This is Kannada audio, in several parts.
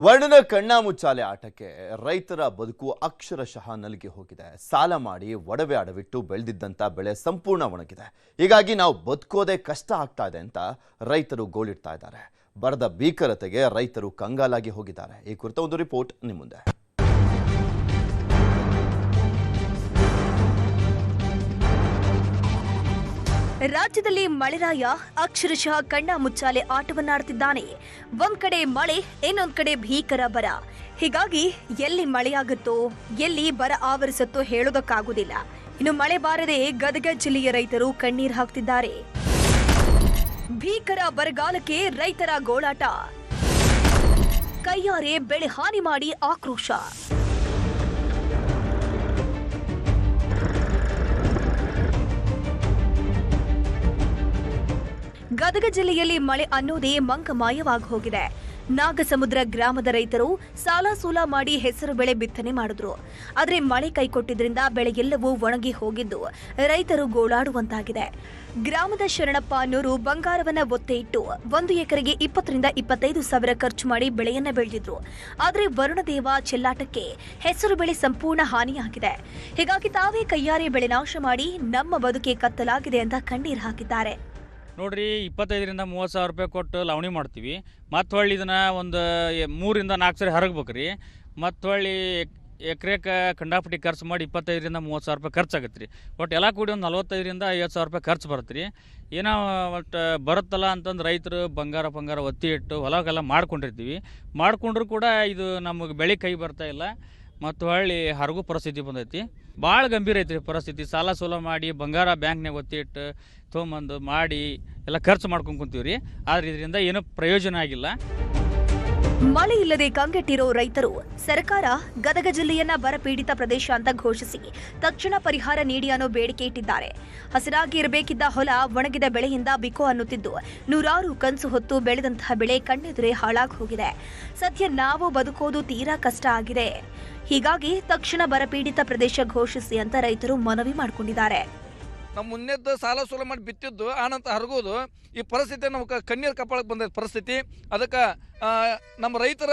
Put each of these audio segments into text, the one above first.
ವರ್ಣನ ಕಣ್ಣಾಮುಚ್ಚಾಲೆ ಆಟಕ್ಕೆ ರೈತರ ಬದುಕು ಅಕ್ಷರಶಃ ನಲುಗಿ ಹೋಗಿದೆ. ಸಾಲ ಮಾಡಿ ಒಡವೆ ಅಡವಿಟ್ಟು ಬೆಳೆದಿದ್ದಂತ ಬೆಳೆ ಸಂಪೂರ್ಣ ಒಣಗಿದೆ. ಹೀಗಾಗಿ ನಾವು ಬದುಕೋದೇ ಕಷ್ಟ ಆಗ್ತಾ ಇದೆ ಅಂತ ರೈತರು ಗೋಳಿಡ್ತಾ ಇದ್ದಾರೆ. ಬರದ ಭೀಕರತೆಗೆ ರೈತರು ಕಂಗಾಲಾಗಿ ಹೋಗಿದ್ದಾರೆ. ಈ ಕುರಿತ ಒಂದು ರಿಪೋರ್ಟ್ ನಿಮ್ಮ ಮುಂದೆ. ರಾಜ್ಯದಲ್ಲಿ ಮಳೆರಾಯ ಅಕ್ಷರಶಃ ಕಣ್ಣ ಮುಚ್ಚಾಲೆ ಆಟವನ್ನಾಡ್ತಿದ್ದಾನೆ. ಒಂದ್ ಕಡೆ ಮಳೆ, ಇನ್ನೊಂದ್ ಕಡೆ ಭೀಕರ ಬರ. ಹೀಗಾಗಿ ಎಲ್ಲಿ ಮಳೆಯಾಗುತ್ತೋ ಎಲ್ಲಿ ಬರ ಆವರಿಸುತ್ತೋ ಹೇಳೋದಕ್ಕಾಗುವುದಿಲ್ಲ. ಇನ್ನು ಮಳೆ ಬಾರದೆ ಗದಗ ಜಿಲ್ಲೆಯ ರೈತರು ಕಣ್ಣೀರು ಹಾಕ್ತಿದ್ದಾರೆ. ಭೀಕರ ಬರಗಾಲಕ್ಕೆ ರೈತರ ಗೋಳಾಟ, ಕೈಯಾರೆ ಬೆಳೆ ಹಾನಿ ಮಾಡಿ ಆಕ್ರೋಶ. ಗದಗ ಜಿಲ್ಲೆಯಲ್ಲಿ ಮಳೆ ಅನ್ನೋದೇ ಮಂಕಮಾಯವಾಗಿ ಹೋಗಿದೆ. ನಾಗಸಮುದ್ರ ಗ್ರಾಮದ ರೈತರು ಸಾಲ ಸೂಲ ಮಾಡಿ ಹೆಸರು ಬೆಳೆ ಬಿತ್ತನೆ ಮಾಡಿದ್ರು. ಆದರೆ ಮಳೆ ಕೈಕೊಟ್ಟಿದ್ರಿಂದ ಬೆಳೆಯೆಲ್ಲವೂ ಒಣಗಿ ಹೋಗಿದ್ದು ರೈತರು ಗೋಳಾಡುವಂತಾಗಿದೆ. ಗ್ರಾಮದ ಶರಣಪ್ಪ ಅನ್ನೋರು ಬಂಗಾರವನ್ನ ಒತ್ತೆ ಇಟ್ಟು 1 ಎಕರೆಗೆ 20 ರಿಂದ 25 ಸಾವಿರ ಖರ್ಚು ಮಾಡಿ ಬೆಳೆಯನ್ನ ಬೆಳೆದಿದ್ರು. ಆದರೆ ವರುಣದೇವ ಚೆಲ್ಲಾಟಕ್ಕೆ ಹೆಸರು ಬೆಳೆ ಸಂಪೂರ್ಣ ಹಾನಿಯಾಗಿದೆ. ಹೀಗಾಗಿ ತಾವೇ ಕೈಯಾರೆ ಬೆಳೆ ನಾಶ ಮಾಡಿ ನಮ್ಮ ಬದುಕೆ ಕತ್ತಲಾಗಿದೆ ಅಂತ ಕಣ್ಣೀರು ಹಾಕಿದ್ದಾರೆ. ನೋಡ್ರಿ, 25 ರಿಂದ 30 ಸಾವಿರ ರೂಪಾಯಿ ಕೊಟ್ಟು ಲಾವಣಿ ಮಾಡ್ತೀವಿ. ಮತ್ತು ಹೊಳ್ಳಿ ಇದನ್ನು ಒಂದು 3 ರಿಂದ 4 ಸರಿ ಹರಗಬೇಕು ರೀ. ಮತ್ತು ಹೊಳ್ಳಿ ಎಕರೆಗೆ ಕಂಡಾಪಟ್ಟಿ ಖರ್ಚು ಮಾಡಿ 25 ರಿಂದ 30 ಸಾವಿರ ರೂಪಾಯಿ ಖರ್ಚಾಗತ್ತೆ ರೀ. ಒಟ್ಟು ಎಲ್ಲ ಕೂಡಿ ಒಂದು 45 ರಿಂದ 50 ಸಾವಿರ ರೂಪಾಯಿ ಖರ್ಚು ಬರುತ್ತೆ ರೀ. ಏನೋ ಒಟ್ಟು ಬರುತ್ತಲ್ಲ ಅಂತಂದು ರೈತರು ಬಂಗಾರ ಒತ್ತಿ ಇಟ್ಟು ಹೊಲಗೆಲ್ಲ ಮಾಡ್ಕೊಂಡಿರ್ತೀವಿ. ಮಾಡ್ಕೊಂಡ್ರು ಕೂಡ ಇದು ನಮಗೆ ಬೆಳೆ ಕೈ ಬರ್ತಾ ಇಲ್ಲ. ಮತ್ತು ಹೊಳ್ಳಿ ಹರಗು ಪರಿಸ್ಥಿತಿ ಬಂದೈತಿ. ಭಾಳ ಗಂಭೀರ ಐತಿ ರೀ ಪರಿಸ್ಥಿತಿ. ಸಾಲ ಸೂಲ ಮಾಡಿ ಬಂಗಾರ ಬ್ಯಾಂಕ್ನಾಗ ಒತ್ತಿ ಇಟ್ಟು ತೊಗೊಂಬಂದು ಮಾಡಿ ಎಲ್ಲ ಖರ್ಚು ಮಾಡ್ಕೊಂಡು ಕುಂತೀವಿ ರೀ. ಆದರೆ ಇದರಿಂದ ಏನೂ ಪ್ರಯೋಜನ ಆಗಿಲ್ಲ. ಮಳೆ ಇಲ್ಲದೆ ಕಂಗೆಟ್ಟಿರೋ ರೈತರು ಸರ್ಕಾರ ಗದಗ ಜಿಲ್ಲೆಯನ್ನ ಬರಪೀಡಿತ ಪ್ರದೇಶ ಅಂತ ಘೋಷಿಸಿ ತಕ್ಷಣ ಪರಿಹಾರ ನೀಡಿ ಅನ್ನೋ ಬೇಡಿಕೆ ಇಟ್ಟಿದ್ದಾರೆ. ಹಸಿರಾಗಿ ಇರಬೇಕಿದ್ದ ಹೊಲ ಒಣಗಿದ ಬೆಳೆಯಿಂದ ಬಿಕೋ ಅನ್ನುತ್ತಿದ್ದು ನೂರಾರು ಕನಸು ಹೊತ್ತು ಬೆಳೆದಂತಹ ಬೆಳೆ ಕಣ್ಣೆದುರೇ ಹಾಳಾಗಿ ಹೋಗಿದೆ. ಸದ್ಯ ನಾವು ಬದುಕೋದು ತೀರಾ ಕಷ್ಟ ಆಗಿದೆ. ಹೀಗಾಗಿ ತಕ್ಷಣ ಬರಪೀಡಿತ ಪ್ರದೇಶ ಘೋಷಿಸಿ ಅಂತ ರೈತರು ಮನವಿ ಮಾಡಿಕೊಂಡಿದ್ದಾರೆ. ನಮ್ಮ ಮುನ್ನೆದ್ದು ಸಾಲ ಸೂಲ ಮಾಡಿ ಬಿತ್ತಿದ್ದು ಆನಂತ ಹರಗೋದು ಈ ಪರಿಸ್ಥಿತಿ ನಮ್ಗೆ ಕಣ್ಣೀರು ಕಪಾಳಕ್ಕೆ ಬಂದ ಪರಿಸ್ಥಿತಿ. ಅದಕ್ಕೆ ನಮ್ಮ ರೈತರ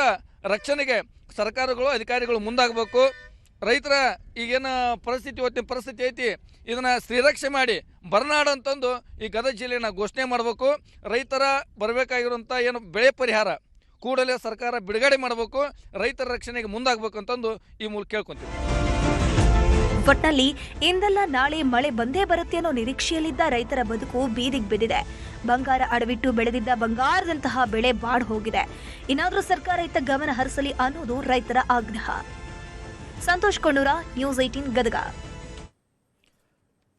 ರಕ್ಷಣೆಗೆ ಸರ್ಕಾರಗಳು ಅಧಿಕಾರಿಗಳು ಮುಂದಾಗಬೇಕು. ರೈತರ ಈಗೇನು ಪರಿಸ್ಥಿತಿ ಐತಿ ಇದನ್ನು ಶ್ರೀರಕ್ಷೆ ಮಾಡಿ ಬರನಾಡು ಅಂತಂದು ಈ ಗದಗ ಜಿಲ್ಲೆನ ಘೋಷಣೆ ಮಾಡಬೇಕು. ರೈತರ ಬರಬೇಕಾಗಿರುವಂಥ ಏನು ಬೆಳೆ ಪರಿಹಾರ ಕೂಡಲೇ ಸರ್ಕಾರ ಬಿಡುಗಡೆ ಮಾಡಬೇಕು. ರೈತರ ರಕ್ಷಣೆಗೆ ಮುಂದಾಗಬೇಕು ಅಂತಂದು ಈ ಮೂಲಕ ಕೇಳ್ಕೊಂತೀವಿ. ಒಟ್ನಲ್ಲಿ ಇಂದಲ್ಲ ನಾಳೆ ಮಳೆ ಬಂದೇ ಬರುತ್ತೆ ಅನ್ನೋ ನಿರೀಕ್ಷೆಯಲ್ಲಿದ್ದ ರೈತರ ಬದುಕು ಬೀದಿಗೆ ಬಿದ್ದಿದೆ. ಬಂಗಾರ ಅಡವಿಟ್ಟು ಬೆಳೆದಿದ್ದ ಬಂಗಾರದಂತಹ ಬೆಳೆ ಬಾಡ್ ಹೋಗಿದೆ. ಇನ್ನಾದ್ರೂ ಸರ್ಕಾರ ಇತ್ತ ಗಮನ ಹರಿಸಲಿ ಅನ್ನೋದು ರೈತರ ಆಗ್ರಹ. ಸಂತೋಷ್ ಕೊಂಡೂರ, ನ್ಯೂಸ್ 18 ಗದಗ.